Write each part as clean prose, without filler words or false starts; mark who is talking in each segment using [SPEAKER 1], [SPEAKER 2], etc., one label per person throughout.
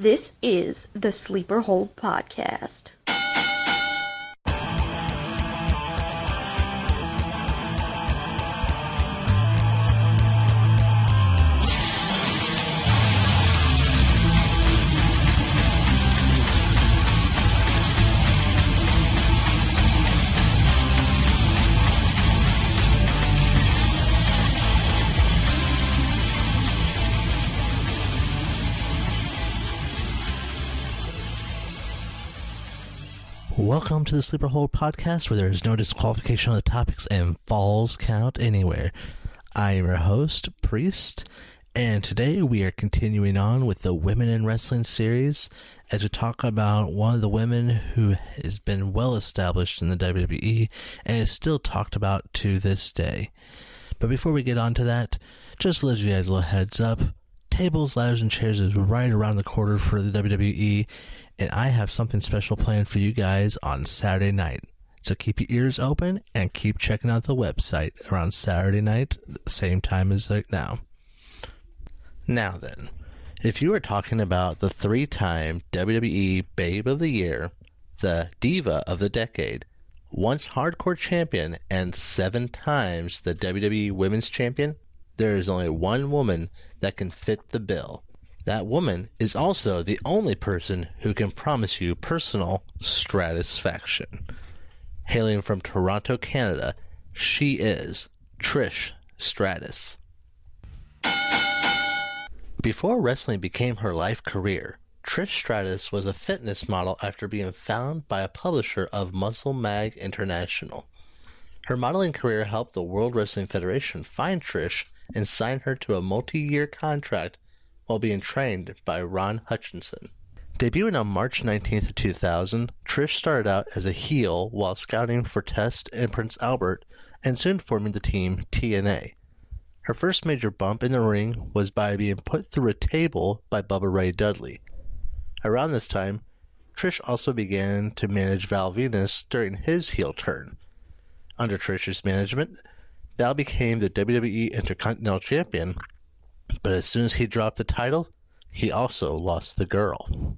[SPEAKER 1] This is the Sleeper Hold Podcast.
[SPEAKER 2] Welcome to the Sleeper Hold Podcast, where there is no disqualification on the topics and falls count anywhere. I am your host, Priest, and today we are continuing on with the Women in Wrestling series as we talk about one of the women who has been well established in the WWE and is still talked about to this day. But before we get on to that, just to let you guys a little heads up, Tables, Ladders, and Chairs is right around the corner for the WWE, and I have something special planned for you guys on Saturday night. So keep your ears open and keep checking out the website around Saturday night, same time as right now. Now then, if you are talking about the 3-time WWE Babe of the Year, the Diva of the Decade, once Hardcore Champion, and 7 times the WWE Women's Champion, there is only one woman that can fit the bill. That woman is also the only person who can promise you personal Stratusfaction. Hailing from Toronto, Canada, she is Trish Stratus. Before wrestling became her life career, Trish Stratus was a fitness model after being found by a publisher of Muscle Mag International. Her modeling career helped the World Wrestling Federation find Trish and sign her to a multi-year contract while being trained by Ron Hutchinson. Debuting on March 19th, 2000, Trish started out as a heel while scouting for Test and Prince Albert and soon forming the team TNA. Her first major bump in the ring was by being put through a table by Bubba Ray Dudley. Around this time, Trish also began to manage Val Venis during his heel turn. Under Trish's management, Val became the WWE Intercontinental Champion, but as soon as he dropped the title, he also lost the girl.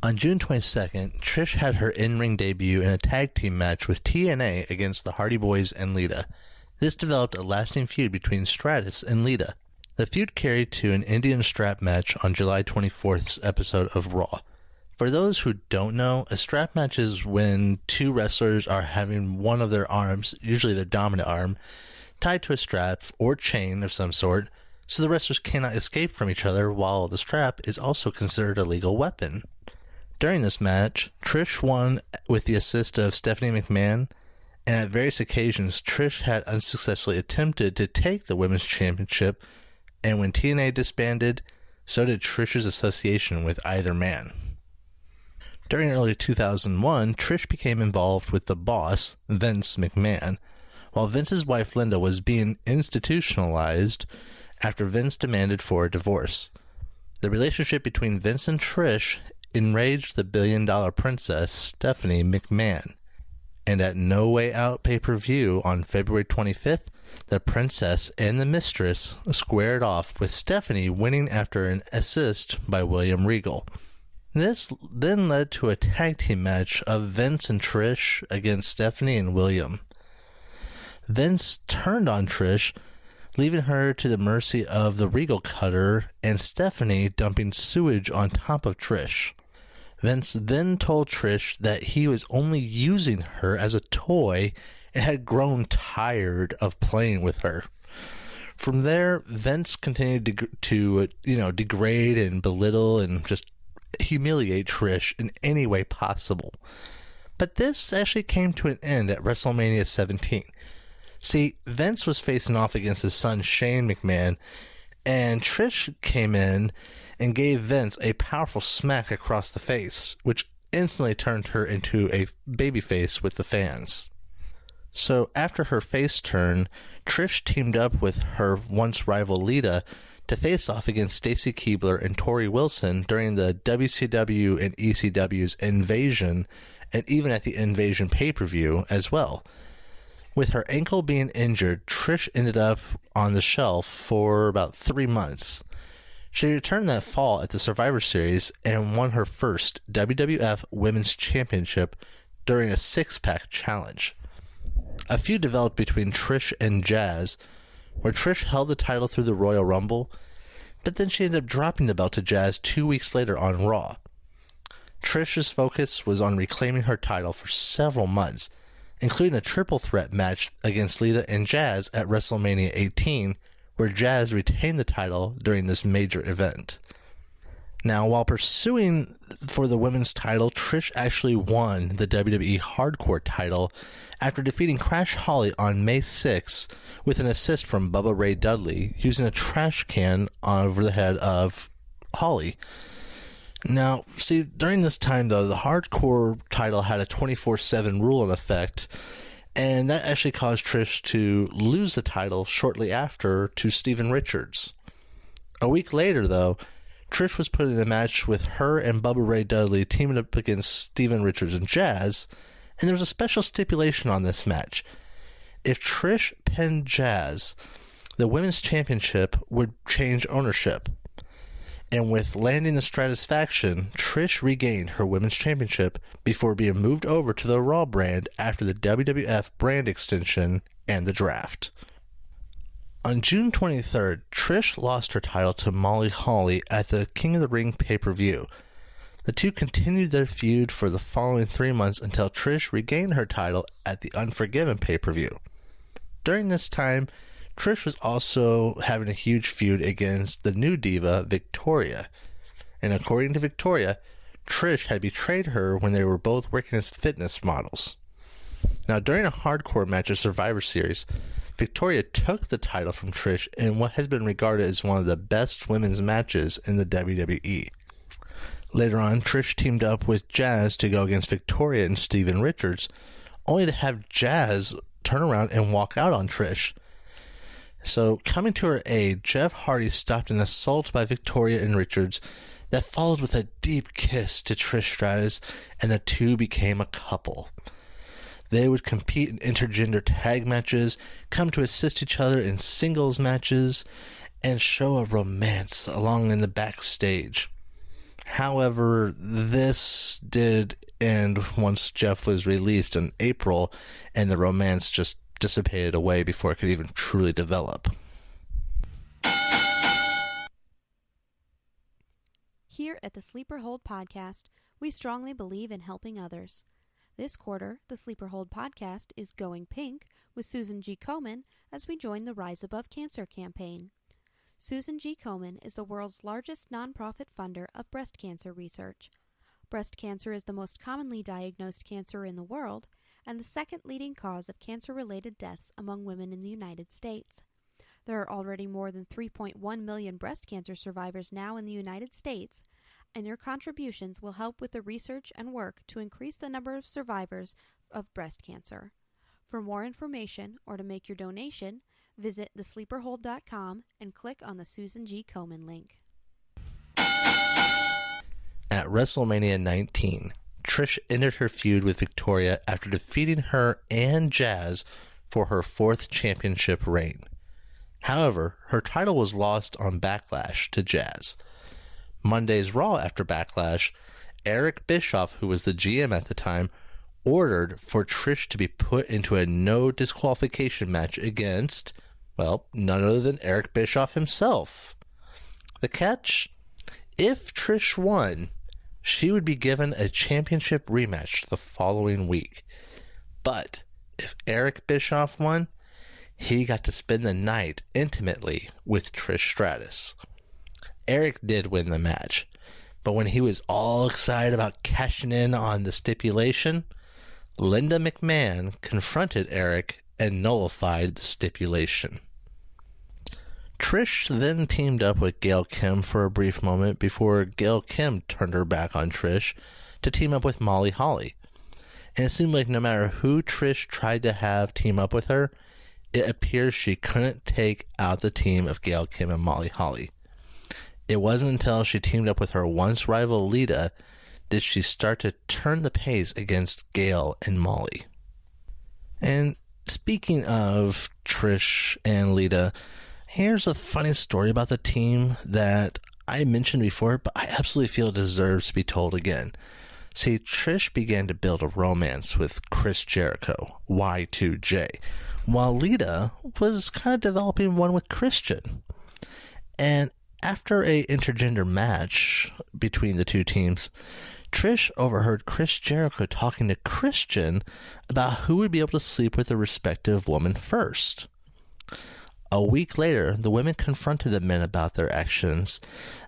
[SPEAKER 2] On June 22nd, Trish had her in-ring debut in a tag team match with TNA against the Hardy Boys and Lita. This developed a lasting feud between Stratus and Lita. The feud carried to an Indian strap match on July 24th's episode of Raw. For those who don't know, a strap match is when two wrestlers are having one of their arms, usually their dominant arm, tied to a strap or chain of some sort, so the wrestlers cannot escape from each other while the strap is also considered a legal weapon. During this match, Trish won with the assist of Stephanie McMahon, and at various occasions Trish had unsuccessfully attempted to take the Women's Championship, and when TNA disbanded, so did Trish's association with either man. During early 2001, Trish became involved with the boss, Vince McMahon, while Vince's wife Linda was being institutionalized after Vince demanded for a divorce. The relationship between Vince and Trish enraged the billion-dollar princess Stephanie McMahon, and at No Way Out pay-per-view on February 25th, the princess and the mistress squared off, with Stephanie winning after an assist by William Regal. This then led to a tag team match of Vince and Trish against Stephanie and William. Vince turned on Trish, leaving her to the mercy of the Regal cutter and Stephanie dumping sewage on top of Trish. Vince then told Trish that he was only using her as a toy and had grown tired of playing with her. From there, Vince continued to degrade and belittle and just humiliate Trish in any way possible. But this actually came to an end at WrestleMania 17. See, Vince was facing off against his son Shane McMahon, and Trish came in and gave Vince a powerful smack across the face, which instantly turned her into a babyface with the fans. So after her face turn, Trish teamed up with her once rival Lita to face off against Stacy Keibler and Tori Wilson during the WCW and ECW's Invasion, and even at the Invasion pay-per-view as well. With her ankle being injured, Trish ended up on the shelf for about 3 months. She returned that fall at the Survivor Series and won her first WWF Women's Championship during a six-pack challenge. A feud developed between Trish and Jazz, where Trish held the title through the Royal Rumble, but then she ended up dropping the belt to Jazz 2 weeks later on Raw. Trish's focus was on reclaiming her title for several months, including a triple threat match against Lita and Jazz at WrestleMania 18, where Jazz retained the title during this major event. Now, while pursuing for the women's title, Trish actually won the WWE Hardcore title after defeating Crash Holly on May 6th with an assist from Bubba Ray Dudley using a trash can over the head of Holly. Now, see, during this time, though, the Hardcore title had a 24/7 rule in effect, and that actually caused Trish to lose the title shortly after to Steven Richards. A week later, though, Trish was put in a match with her and Bubba Ray Dudley teaming up against Steven Richards and Jazz, and there was a special stipulation on this match. If Trish pinned Jazz, the Women's Championship would change ownership. And with landing the Stratusfaction, Trish regained her Women's Championship before being moved over to the Raw brand after the WWF brand extension and the draft. On June 23rd, Trish lost her title to Molly Holly at the King of the Ring pay-per-view. The two continued their feud for the following 3 months until Trish regained her title at the Unforgiven pay-per-view. During this time, Trish was also having a huge feud against the new diva, Victoria. And according to Victoria, Trish had betrayed her when they were both working as fitness models. Now, during a Hardcore match of Survivor Series, Victoria took the title from Trish in what has been regarded as one of the best women's matches in the WWE. Later on, Trish teamed up with Jazz to go against Victoria and Steven Richards, only to have Jazz turn around and walk out on Trish. So, coming to her aid, Jeff Hardy stopped an assault by Victoria and Richards that followed with a deep kiss to Trish Stratus, and the two became a couple. They would compete in intergender tag matches, come to assist each other in singles matches, and show a romance along in the backstage. However, this did end once Jeff was released in April, and the romance just dissipated away before it could even truly develop.
[SPEAKER 3] Here at the Sleeper Hold Podcast, we strongly believe in helping others. This quarter, the Sleeper Hold Podcast is Going Pink with Susan G. Komen as we join the Rise Above Cancer campaign. Susan G. Komen is the world's largest nonprofit funder of breast cancer research. Breast cancer is the most commonly diagnosed cancer in the world and the second leading cause of cancer-related deaths among women in the United States. There are already more than 3.1 million breast cancer survivors now in the United States, and your contributions will help with the research and work to increase the number of survivors of breast cancer. For more information or to make your donation, visit thesleeperhold.com and click on the Susan G. Komen link.
[SPEAKER 2] At WrestleMania 19, Trish ended her feud with Victoria after defeating her and Jazz for her fourth championship reign. However, her title was lost on Backlash to Jazz. Monday's Raw after Backlash, Eric Bischoff, who was the GM at the time, ordered for Trish to be put into a no disqualification match against, well, none other than Eric Bischoff himself. The catch? If Trish won, she would be given a championship rematch the following week. But if Eric Bischoff won, he got to spend the night intimately with Trish Stratus. Eric did win the match, but when he was all excited about cashing in on the stipulation, Linda McMahon confronted Eric and nullified the stipulation. Trish then teamed up with Gail Kim for a brief moment before Gail Kim turned her back on Trish to team up with Molly Holly. And it seemed like no matter who Trish tried to have team up with her, it appears she couldn't take out the team of Gail Kim and Molly Holly. It wasn't until she teamed up with her once rival Lita did she start to turn the pace against Gail and Molly. And speaking of Trish and Lita, here's a funny story about the team that I mentioned before, but I absolutely feel it deserves to be told again. See, Trish began to build a romance with Chris Jericho, Y2J, while Lita was kind of developing one with Christian. And after a intergender match between the two teams, Trish overheard Chris Jericho talking to Christian about who would be able to sleep with the respective woman first. A week later, the women confronted the men about their actions,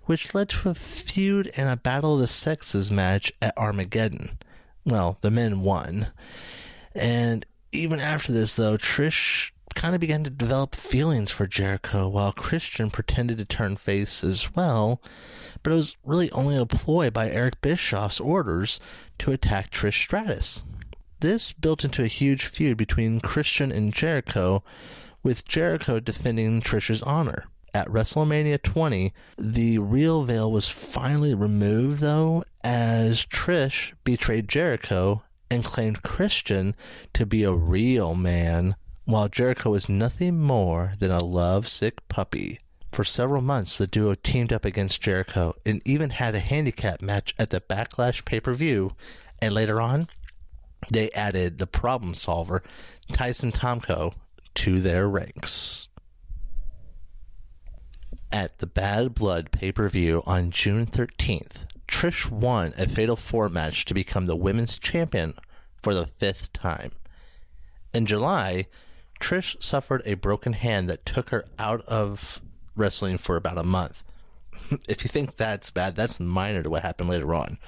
[SPEAKER 2] which led to a feud and a Battle of the Sexes match at Armageddon. Well, the men won. And even after this, though, Trish kind of began to develop feelings for Jericho, while Christian pretended to turn face as well, but it was really only a ploy by Eric Bischoff's orders to attack Trish Stratus. This built into a huge feud between Christian and Jericho, with Jericho defending Trish's honor. At WrestleMania 20, the real veil was finally removed, though, as Trish betrayed Jericho and claimed Christian to be a real man, while Jericho was nothing more than a lovesick puppy. For several months, the duo teamed up against Jericho and even had a handicap match at the Backlash pay-per-view, and later on, they added the problem solver, Tyson Tomko, to their ranks. At the Bad Blood pay-per-view on June 13th, Trish won a Fatal 4 match to become the women's champion for the 5th time. In July, Trish suffered a broken hand that took her out of wrestling for about a month. If you think that's bad, that's minor to what happened later on.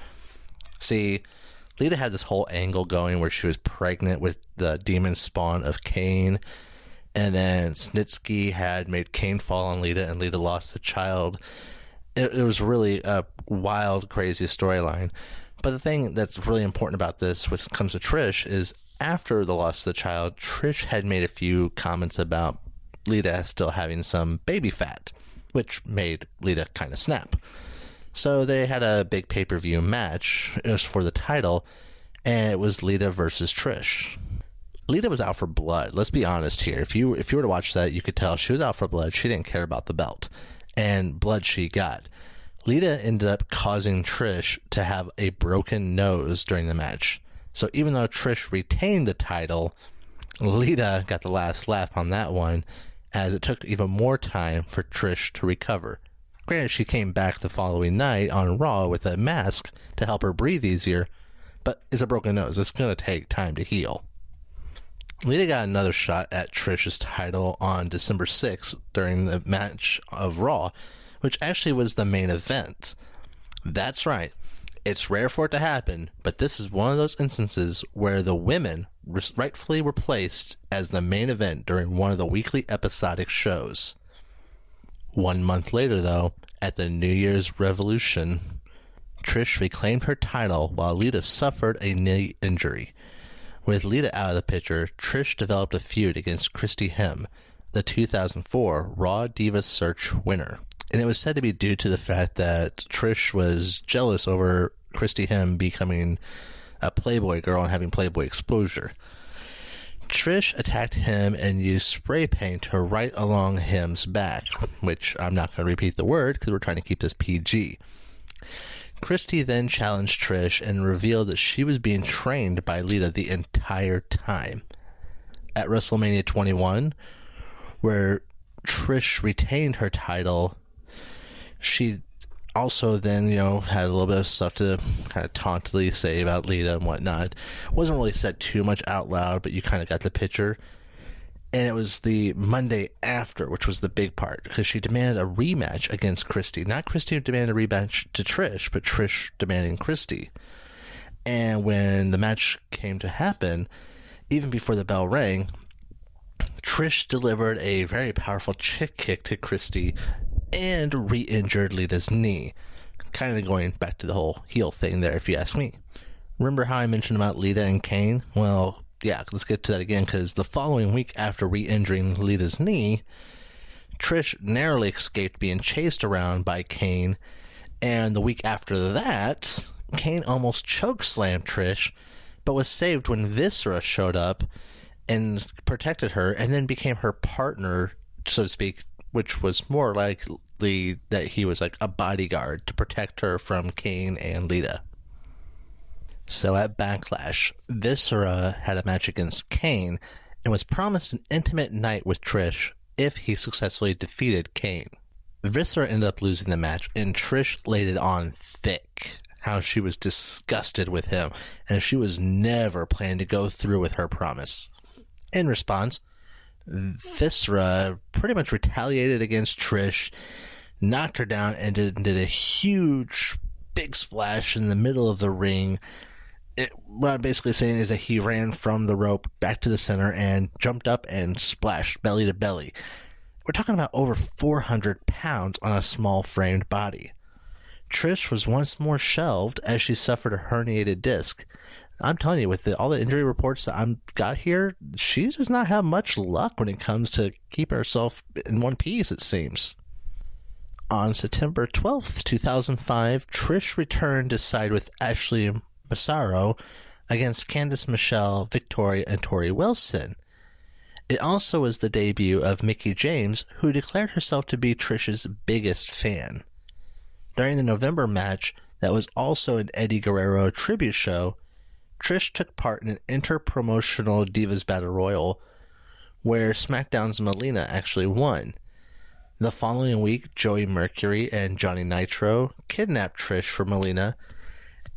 [SPEAKER 2] See, Lita had this whole angle going where she was pregnant with the demon spawn of Kane, and then Snitsky had made Kane fall on Lita, and Lita lost the child. It was really a wild, crazy storyline. But the thing that's really important about this when it comes to Trish is after the loss of the child, Trish had made a few comments about Lita still having some baby fat, which made Lita kind of snap. So they had a big pay-per-view match. It was for the title, and it was Lita versus Trish. Lita was out for blood. Let's be honest here. If you were to watch that, you could tell she was out for blood. She didn't care about the belt, and blood she got. Lita ended up causing Trish to have a broken nose during the match. So even though Trish retained the title, Lita got the last laugh on that one, as it took even more time for Trish to recover. Granted, she came back the following night on Raw with a mask to help her breathe easier, but it's a broken nose. It's going to take time to heal. Lita got another shot at Trish's title on December 6th during the match of Raw, which actually was the main event. That's right. It's rare for it to happen, but this is one of those instances where the women rightfully were placed as the main event during one of the weekly episodic shows. 1 month later, though, at the New Year's Revolution, Trish reclaimed her title while Lita suffered a knee injury. With Lita out of the picture, Trish developed a feud against Christy Hemme, the 2004 Raw Divas Search winner. And it was said to be due to the fact that Trish was jealous over Christy Hemme becoming a Playboy girl and having Playboy exposure. Trish attacked Hemme and used spray paint to write along Hemme's back, which I'm not going to repeat the word because we're trying to keep this PG. Christy then challenged Trish and revealed that she was being trained by Lita the entire time. At WrestleMania 21, where Trish retained her title, she also then, had a little bit of stuff to kind of tauntily say about Lita and whatnot. It wasn't really said too much out loud, but you kind of got the picture. And it was the Monday after, which was the big part, because she demanded a rematch against Christy. Not Christy demanding a rematch to Trish, but Trish demanding Christy. And when the match came to happen, even before the bell rang, Trish delivered a very powerful chick kick to Christy and re-injured Lita's knee. Kind of going back to the whole heel thing there, if you ask me. Remember how I mentioned about Lita and Kane? Well, yeah, let's get to that again, because the following week after re-injuring Lita's knee, Trish narrowly escaped being chased around by Kane, and the week after that, Kane almost chokeslammed Trish, but was saved when Viscera showed up and protected her, and then became her partner, so to speak, which was more like basically that he was like a bodyguard to protect her from Kane and Lita. So at Backlash, Viscera had a match against Kane and was promised an intimate night with Trish if he successfully defeated Kane. Viscera ended up losing the match, and Trish laid it on thick how she was disgusted with him and she was never planning to go through with her promise. In response, Viscera pretty much retaliated against Trish, knocked her down, and did a huge big splash in the middle of the ring. What I'm basically saying is that he ran from the rope back to the center and jumped up and splashed belly to belly. We're talking about over 400 pounds on a small framed body. Trish was once more shelved as she suffered a herniated disc. I'm telling you, with all the injury reports that I've got here, she does not have much luck when it comes to keeping herself in one piece, it seems. On September 12th, 2005, Trish returned to side with Ashley Massaro against Candice Michelle, Victoria, and Tori Wilson. It also was the debut of Mickie James, who declared herself to be Trish's biggest fan. During the November match, that was also an Eddie Guerrero tribute show, Trish took part in an inter-promotional Divas Battle Royal, where SmackDown's Melina actually won. The following week, Joey Mercury and Johnny Nitro kidnapped Trish for Melina,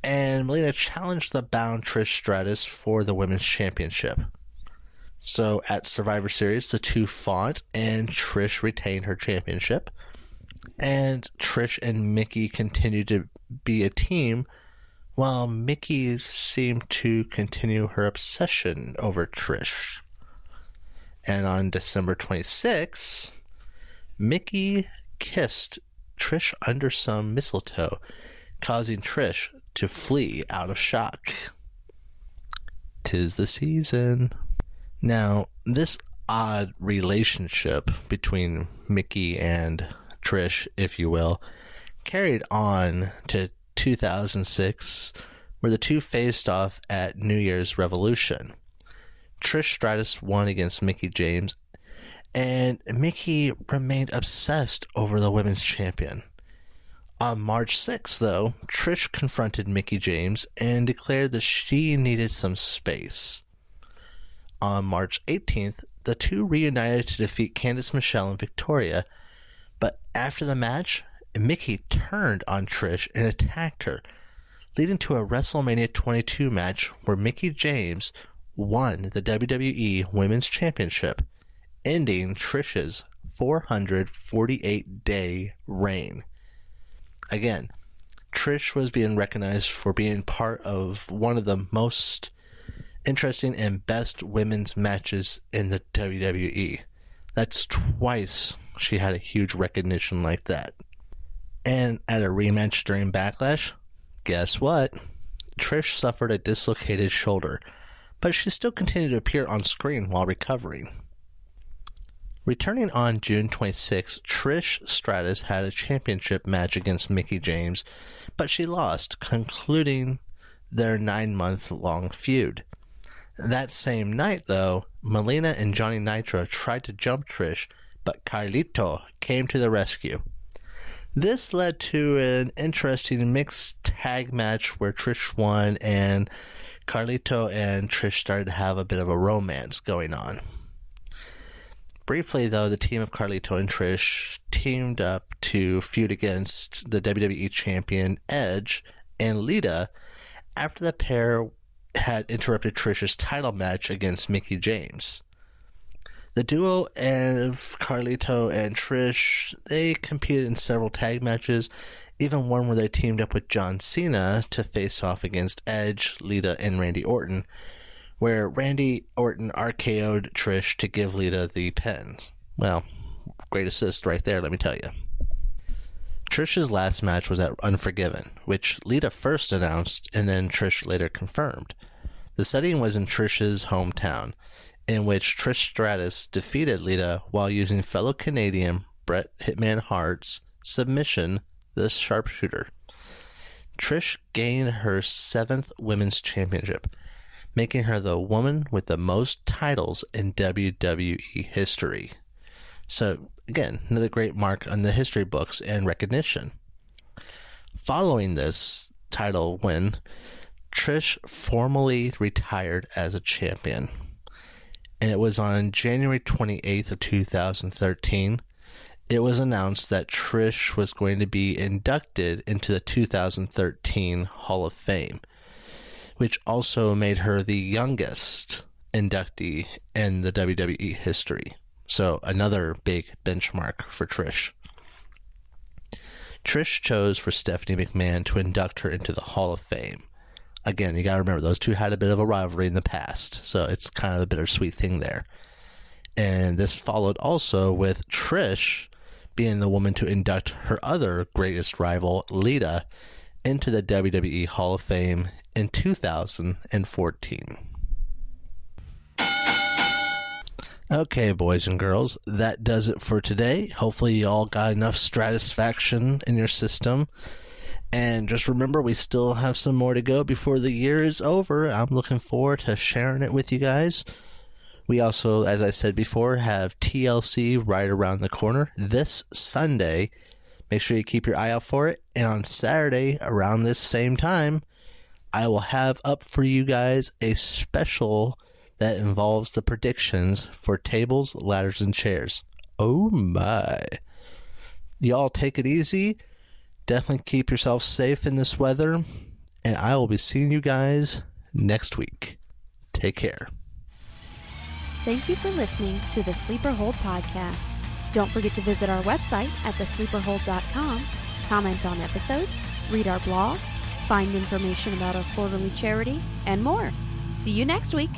[SPEAKER 2] and Melina challenged the bound Trish Stratus for the Women's Championship. So at Survivor Series, the two fought, and Trish retained her championship. And Trish and Mickie continued to be a team, while Mickie seemed to continue her obsession over Trish. And on December 26th, Mickie kissed Trish under some mistletoe, causing Trish to flee out of shock. 'Tis the season. Now, this odd relationship between Mickie and Trish, if you will, carried on to 2006, where the two faced off at New Year's Revolution. Trish Stratus won against Mickie James, and Mickie remained obsessed over the women's champion. On March 6th, though, Trish confronted Mickie James and declared that she needed some space. On March 18th, the two reunited to defeat Candice Michelle and Victoria, but after the match, Mickie turned on Trish and attacked her, leading to a WrestleMania 22 match where Mickie James won the WWE Women's Championship, ending Trish's 448-day reign. Again, Trish was being recognized for being part of one of the most interesting and best women's matches in the WWE. That's twice she had a huge recognition like that. And at a rematch during Backlash, guess what? Trish suffered a dislocated shoulder, but she still continued to appear on screen while recovering. Returning on June 26, Trish Stratus had a championship match against Mickie James, but she lost, concluding their 9-month-long feud. That same night, though, Melina and Johnny Nitro tried to jump Trish, but Carlito came to the rescue. This led to an interesting mixed tag match where Trish won, and Carlito and Trish started to have a bit of a romance going on. Briefly, though, the team of Carlito and Trish teamed up to feud against the WWE Champion Edge and Lita after the pair had interrupted Trish's title match against Mickie James. The duo of Carlito and Trish, they competed in several tag matches, even one where they teamed up with John Cena to face off against Edge, Lita, and Randy Orton, where Randy Orton RKO'd Trish to give Lita the pin. Well, great assist right there, let me tell you. Trish's last match was at Unforgiven, which Lita first announced and then Trish later confirmed. The setting was in Trish's hometown, in which Trish Stratus defeated Lita while using fellow Canadian Bret Hitman Hart's submission, the Sharpshooter. Trish gained her 7th Women's Championship, making her the woman with the most titles in WWE history. So, Again, another great mark on the history books and recognition. Following this title win, Trish formally retired as a champion. And it was on January 28th of 2013. It was announced that Trish was going to be inducted into the 2013 Hall of Fame, which also made her the youngest inductee in the WWE history. So another big benchmark for Trish. Trish chose for Stephanie McMahon to induct her into the Hall of Fame. Again, you got to remember, those two had a bit of a rivalry in the past, so it's kind of a bittersweet thing there. And this followed also with Trish being the woman to induct her other greatest rival, Lita, into the WWE Hall of Fame in 2014. Okay, boys and girls, that does it for today. Hopefully you all got enough Stratusfaction in your system. And just remember, we still have some more to go before the year is over. I'm looking forward to sharing it with you guys. We also, as I said before, have TLC right around the corner this Sunday. Make sure you keep your eye out for it. And on Saturday, around this same time, I will have up for you guys a special that involves the predictions for tables, ladders, and chairs. Oh my. Y'all take it easy. Definitely keep yourself safe in this weather. And I will be seeing you guys next week. Take care.
[SPEAKER 3] Thank you for listening to the Sleeper Hold podcast. Don't forget to visit our website at thesleeperhold.com to comment on episodes, read our blog, find information about our quarterly charity, and more. See you next week.